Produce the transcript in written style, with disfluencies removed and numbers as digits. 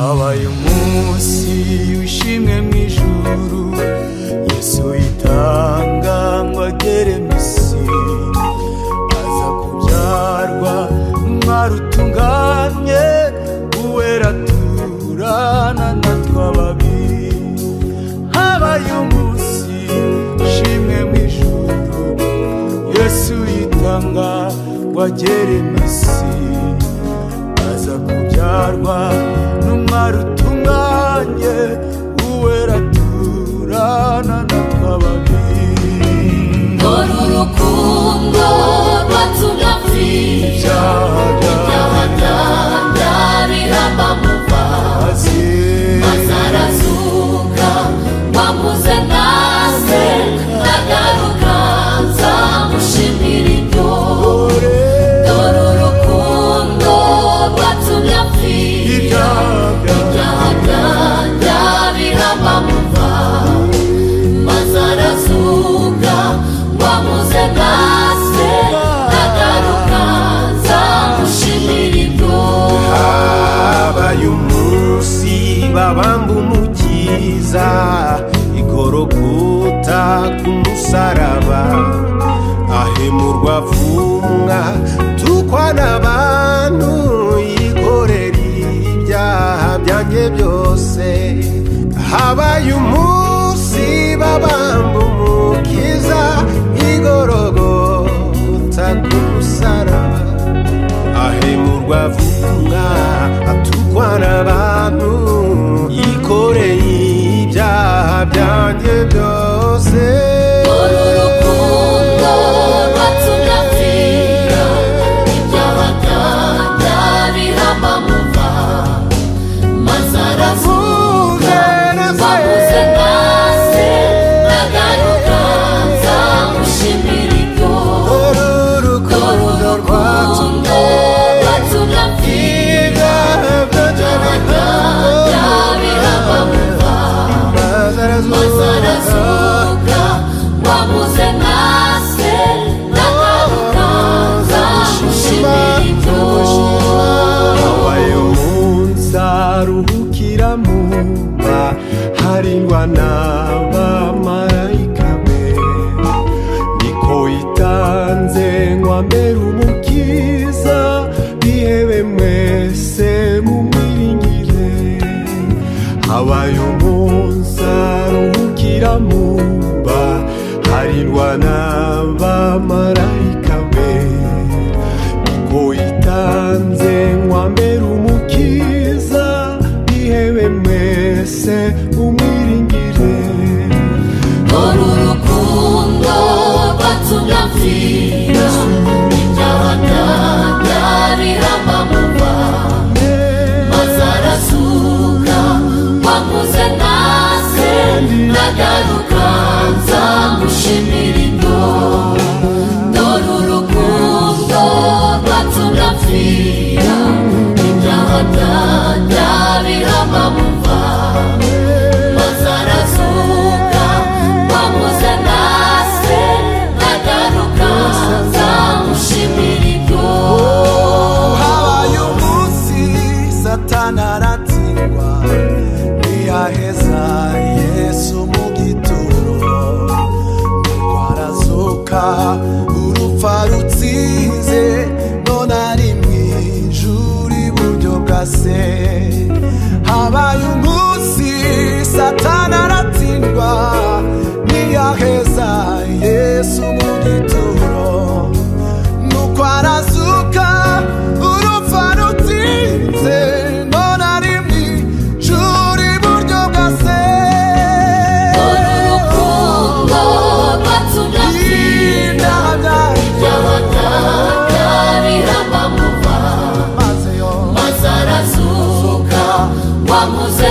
habaye umunsi wishimwe mu ijuru, Yesu yitanga ngo agere mu isi, aza kubyarwa n'umwari utunganye, uwera turana na twababi. Habaye umunsi wishimwe mu ijuru, Yesu yitanga ngo agere mu isi, aza kubyarwa n'umwari utunganye, uwera turana na twababi. Dore urukundo rwatumye apfira, ibyaha bihamba mu mazi, maze arazuka wamuze naze, ndagaruka nzamushimira ibyo. Dore urukundo rwatumye apfira, ibyaha bihamba mu mazi, maze arazuka wamuze naze, ndagaruka nzamushimira ibyo. Habaye umunsi babamba umukiza, igorogota ku musaraba, ahemurwa avumwa tukwa n'abantu, yikorera ibyaha byanjye byose. Habaye umunsi babamba umukiza, igorogota ku musaraba, ahemurwa avumwa atukwa n'abantu, yikoreye ibyaha byanjye byose. Dore urukundo rwatumye apfira, ibyaha bihamba mu mazi, maze arazuka wamuze naze, ndagaruka nzamushimira ibyo. Dore urukundo rwatumye apfira, ibyaha bihamba mu mazi, maze arazuka wamuze naze, ndagaruka nzamushimira ibyo. Habaye umunsi aruhukira mu mva, harindwa n'abamarayika be, niko yitanze ngo ambere umukiza, bihebe mwese mumwiringire. Habaye umunsi aruhukira mu mva, harindwa n'abamarayika be, niko yitanze ngo ambere umukiza, bihebe mwese mumwiringire. Dore urukundo rwatumye apfira, ibyaha bihamba mu mazi, maze arazuka wamuze naze, ndagaruka nzamushimira ibyo. Dore urukundo rwatumye apfira, ibyaha bihamba mu mazi, maze arazuka wamuze naze, ndagaruka nzamushimira ibyo. Habaye umunsi Satani aratsindwa, ntiyaheza Yesu mu gituro, nuko arazuka urupfa rutsinze, none ari mu ijuru iburyo bwa Se. Habaye umunsi Satani aratsindwa, ntiyaheza Yesu mu gituro, nuko arazuka urupfa rutsinze, none ari mu ijuru iburyo bwa Se. Dore urukundo rwatumye apfira, ibyaha bihamba mu mazi, maze arazuka wamuze